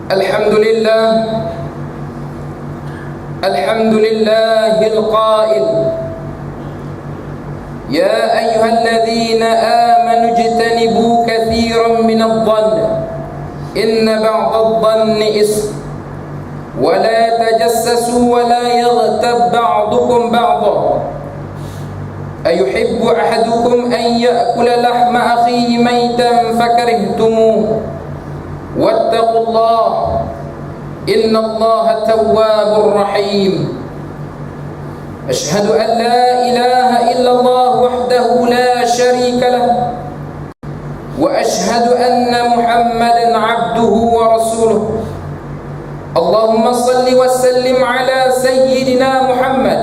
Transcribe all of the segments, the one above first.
الحمد لله القائل يا أيها الذين آمنوا اجتنبوا كثيرا من الظن إن بعض الظن إثم ولا تجسسوا ولا يغتب بعضكم بعضا أيحب أحدكم أن يأكل لحم أخيه ميتا فكرهتموه واتقوا الله إن الله تواب رحيم أشهد أن لا إله إلا الله وحده لا شريك له وأشهد أن محمدا عبده ورسوله اللهم صل وسلم على سيدنا محمد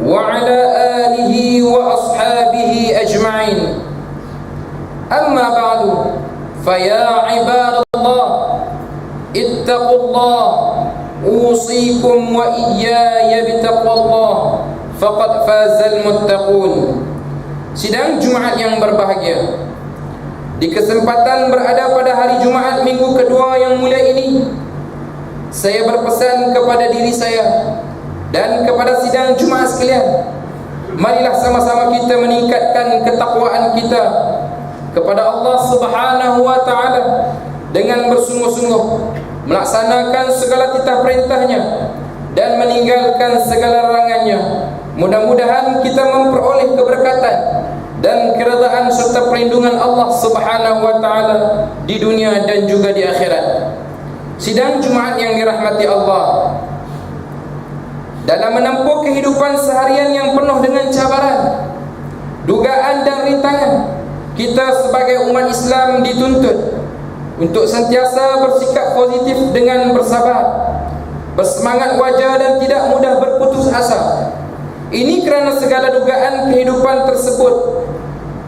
وعلى آله وأصحابه أجمعين أما بعد فيا عباد الله اتقوا الله أوصيكم وإياي بتقوى الله فقد فاز المتقون. Sidang Jumaat yang berbahagia, di kesempatan berada pada hari Jumaat minggu kedua yang mulia ini, saya berpesan kepada diri saya dan kepada sidang Jumaat sekalian, marilah sama-sama kita meningkatkan ketakwaan kita kepada Allah Subhanahu wa taala dengan bersungguh-sungguh melaksanakan segala titah perintahnya dan meninggalkan segala larangannya. Mudah-mudahan kita memperoleh keberkatan dan keredaan serta perlindungan Allah Subhanahu wa taala di dunia dan juga di akhirat. Sidang Jumaat yang dirahmati Allah, dalam menempuh kehidupan seharian yang penuh dengan cabaran, dugaan dan rintangan, kita sebagai umat Islam dituntut untuk sentiasa bersikap positif dengan bersabar, bersemangat wajar dan tidak mudah berputus asa. Ini kerana segala dugaan kehidupan tersebut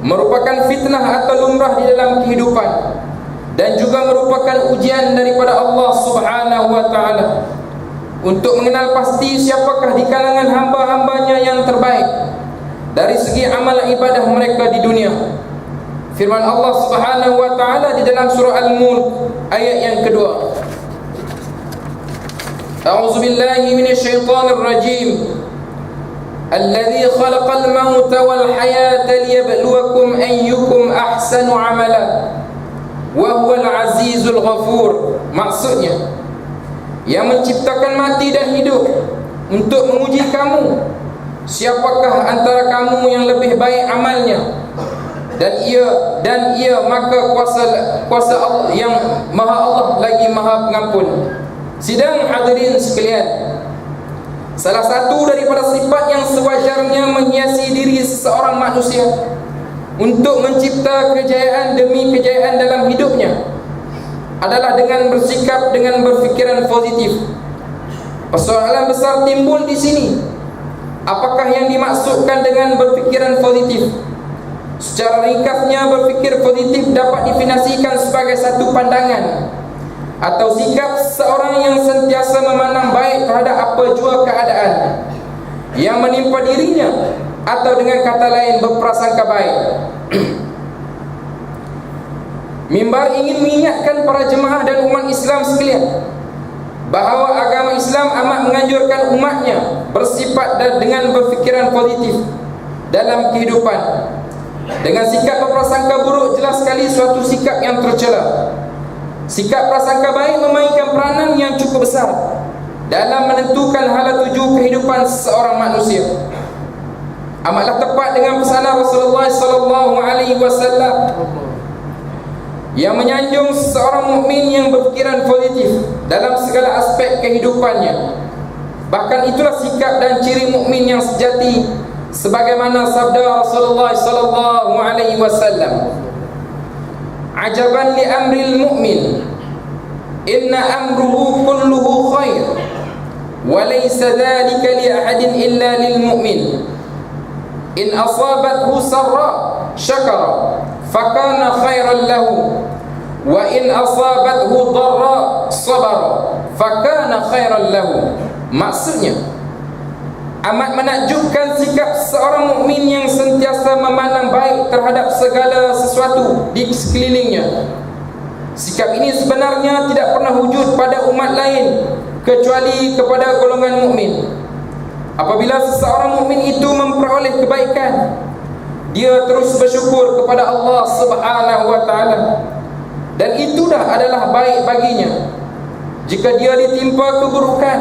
merupakan fitnah atau lumrah di dalam kehidupan dan juga merupakan ujian daripada Allah Subhanahu wa taala untuk mengenal pasti siapakah di kalangan hamba-hambanya yang terbaik dari segi amal ibadah mereka di dunia. Firman Allah Subhanahu wa taala di dalam surah Al-Mulk ayat yang kedua, A'udzu billahi minasyaitonir rajim. Alladzi khalaqal mauta wal hayata liyabluwakum ayyukum ahsanu amala wa huwal azizul ghafur. Maksudnya, yang menciptakan mati dan hidup untuk menguji kamu, siapakah antara kamu yang lebih baik amalnya, dan ia maka kuasa Allah yang maha Allah lagi maha pengampun. Sidang hadirin sekalian, salah satu daripada sifat yang sewajarnya menghiasi diri seseorang manusia untuk mencipta kejayaan demi kejayaan dalam hidupnya adalah dengan bersikap dengan berfikiran positif. Persoalan besar timbul di sini. Apakah yang dimaksudkan dengan berfikiran positif? Secara ringkasnya, berfikir positif dapat definisikan sebagai satu pandangan atau sikap seorang yang sentiasa memandang baik terhadap apa jua keadaan yang menimpa dirinya, atau dengan kata lain berprasangka baik. Mimbar ingin mengingatkan para jemaah dan umat Islam sekalian bahawa agama Islam amat menganjurkan umatnya bersifat dan dengan berfikiran positif dalam kehidupan. Dengan sikap berprasangka buruk jelas sekali suatu sikap yang tercela. Sikap prasangka baik memainkan peranan yang cukup besar dalam menentukan hala tuju kehidupan seorang manusia. Amatlah tepat dengan pesanan Rasulullah sallallahu alaihi wasallam yang menyanjung seorang mukmin yang berfikiran positif dalam segala aspek kehidupannya. Bahkan itulah sikap dan ciri mukmin yang sejati, sebagaimana sabda Rasulullah sallallahu alaihi wasallam, ajaban li amril mu'min, inna amruhu kulluhu khair wa laysa dhalika li ahadin illa lil mu'min. In asabathu sarra syakara fakana khairan lahu wa in asabathu darra sabara fakana khairan lahu. Maksudnya, amat menakjubkan sikap seorang mukmin yang sentiasa memandang baik terhadap segala sesuatu di sekelilingnya, Sikap ini sebenarnya tidak pernah wujud pada umat lain kecuali kepada golongan mukmin. Apabila seseorang mukmin itu memperoleh kebaikan, dia terus bersyukur kepada Allah Subhanahu wa taala, dan itu dah adalah baik baginya. Jika dia ditimpa keburukan,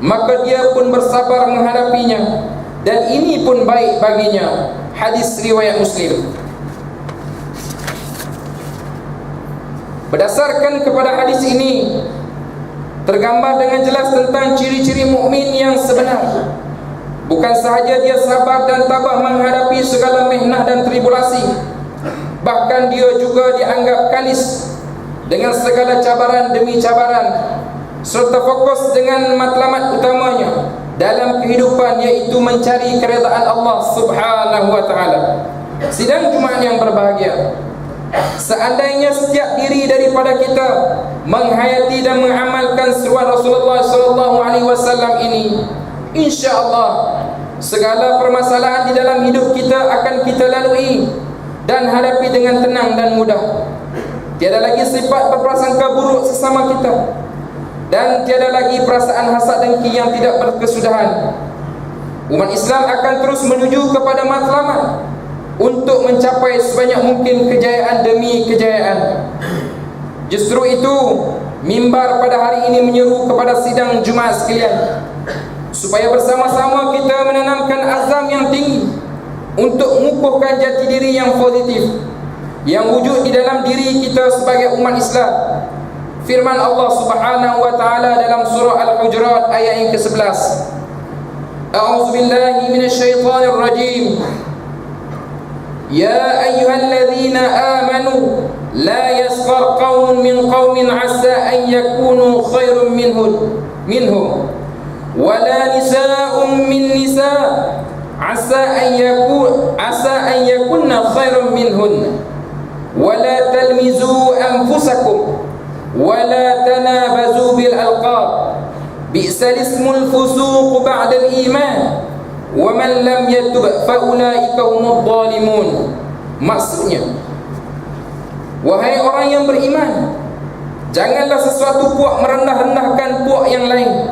maka dia pun bersabar menghadapinya, dan ini pun baik baginya. Hadis riwayat Muslim. Berdasarkan kepada hadis ini, tergambar dengan jelas tentang ciri-ciri mukmin yang sebenar. Bukan sahaja dia sabar dan tabah menghadapi segala mihnah dan tribulasi, bahkan dia juga dianggap kalis dengan segala cabaran demi cabaran, serta fokus dengan matlamat utamanya dalam kehidupan, yaitu mencari keredaan Allah Subhanahu wa taala. Sidang Jumaat yang berbahagia, seandainya setiap diri daripada kita menghayati dan mengamalkan seruan Rasulullah SAW ini, insya-Allah segala permasalahan di dalam hidup kita akan kita lalui dan hadapi dengan tenang dan mudah. Tiada lagi sifat berprasangka buruk sesama kita, dan tiada lagi perasaan hasad dengki yang tidak berkesudahan. Umat Islam akan terus menuju kepada matlamat untuk mencapai sebanyak mungkin kejayaan demi kejayaan. Justru itu, mimbar pada hari ini menyeru kepada sidang Jumaat sekalian, supaya bersama-sama kita menanamkan azam yang tinggi untuk mengukuhkan jati diri yang positif yang wujud di dalam diri kita sebagai umat Islam. Firman Allah Subhanahu wa taala dalam surah Al-Hujurat ayat yang ke-11. A'udzu billahi minasyaitonir rajim. Ya ayyuhalladzina amanu la yaskhar qaumun min qaumin 'asa an yakunu khairum minhum wala nisaa'un min nisa' 'asa an yakunna khairum minhun wala talmizu anfusakum wala tanabazu bil alqab bi'sal ismul fusuq ba'dal iman wa man lam yatub fa ulaika humudz zalimun. Maksudnya, wahai orang yang beriman, janganlah sesuatu puak merendah-rendahkan puak yang lain.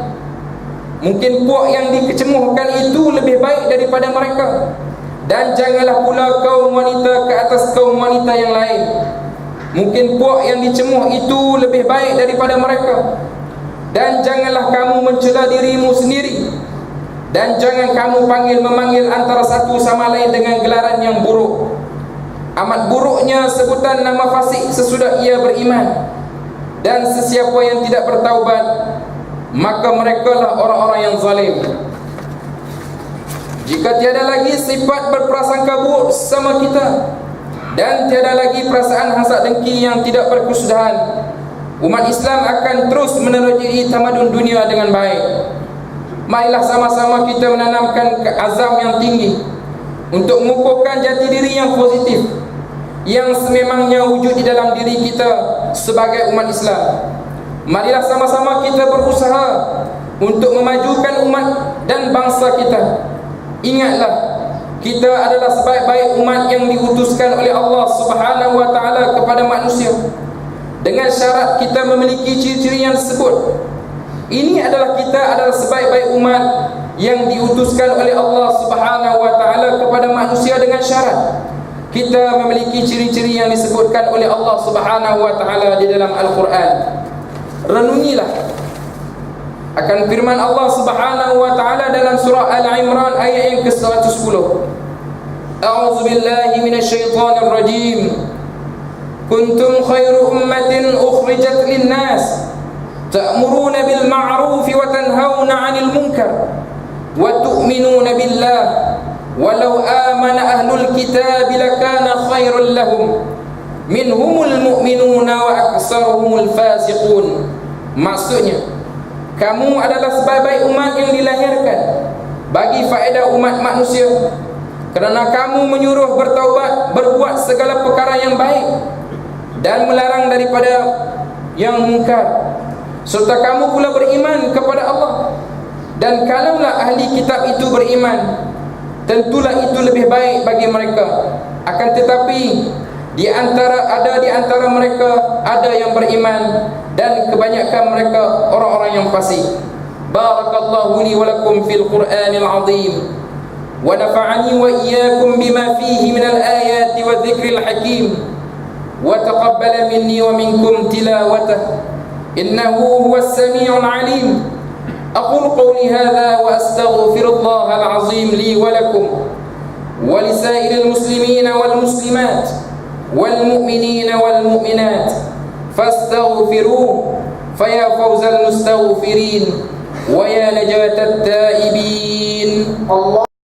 Mungkin puak yang dikecemuhkan itu lebih baik daripada mereka, dan janganlah pula kaum wanita ke atas kaum wanita yang lain. Mungkin puak yang dicemuh itu lebih baik daripada mereka, dan janganlah kamu mencela dirimu sendiri, dan jangan kamu memanggil antara satu sama lain dengan gelaran yang buruk. Amat buruknya sebutan nama fasik sesudah ia beriman, dan sesiapa yang tidak bertaubat, maka merekalah orang-orang yang zalim. Jika tiada lagi sifat berprasangka buruk sama kita, dan tiada lagi perasaan hasad dengki yang tidak berkesudahan, umat Islam akan terus menerjui tamadun dunia dengan baik. Marilah sama-sama kita menanamkan azam yang tinggi untuk mengukuhkan jati diri yang positif yang sememangnya wujud di dalam diri kita sebagai umat Islam. Marilah sama-sama kita berusaha untuk memajukan umat dan bangsa kita. Ingatlah, kita adalah sebaik-baik umat yang diutuskan oleh Allah Subhanahu wa taala kepada manusia, dengan syarat kita memiliki ciri-ciri yang disebut. Ini adalah kita adalah sebaik-baik umat yang diutuskan oleh Allah Subhanahu wa taala kepada manusia, dengan syarat kita memiliki ciri-ciri yang disebutkan oleh Allah Subhanahu wa taala di dalam Al-Quran. Renungilah akan firman Allah Subhanahu wa taala dalam surah Al-Imran ayat yang ke-110. A'udzu billahi minasyaitonir rajim. Kuntum khairu ummatin ukhrijat lin-nas ta'muruna bil ma'ruf wa tanhauna 'anil munkar wa tu'minuna billah walau amana ahlul kitab lakana khairan lahum minhumul mu'minuna wa aktsaruhumul fasiqun. Maksudnya, kamu adalah sebaik-baik umat yang dilahirkan bagi faedah umat manusia, kerana kamu menyuruh bertaubat, berbuat segala perkara yang baik, dan melarang daripada yang mungkar, serta kamu pula beriman kepada Allah. Dan kalaulah ahli kitab itu beriman, tentulah itu lebih baik bagi mereka. Akan tetapi di antara mereka ada yang beriman, dan kebanyakan mereka orang-orang yang fasik. Barakallahu li wa lakum fil Qur'anil azim, wa nafa'ani wa iyyakum bima fihi minal ayati wa dzikril hakim, wa taqabbala minni wa minkum tilawatah, innahu huwas sami'ul alim. Aqulu qawli hadha wa astaghfirullahal azim li wa lakum wa lisairil muslimina wal muslimat wal mu'minina wal mu'minat fastaghfiruhu faya fawzal mustaghfirin wa ya najatat taibin. Allah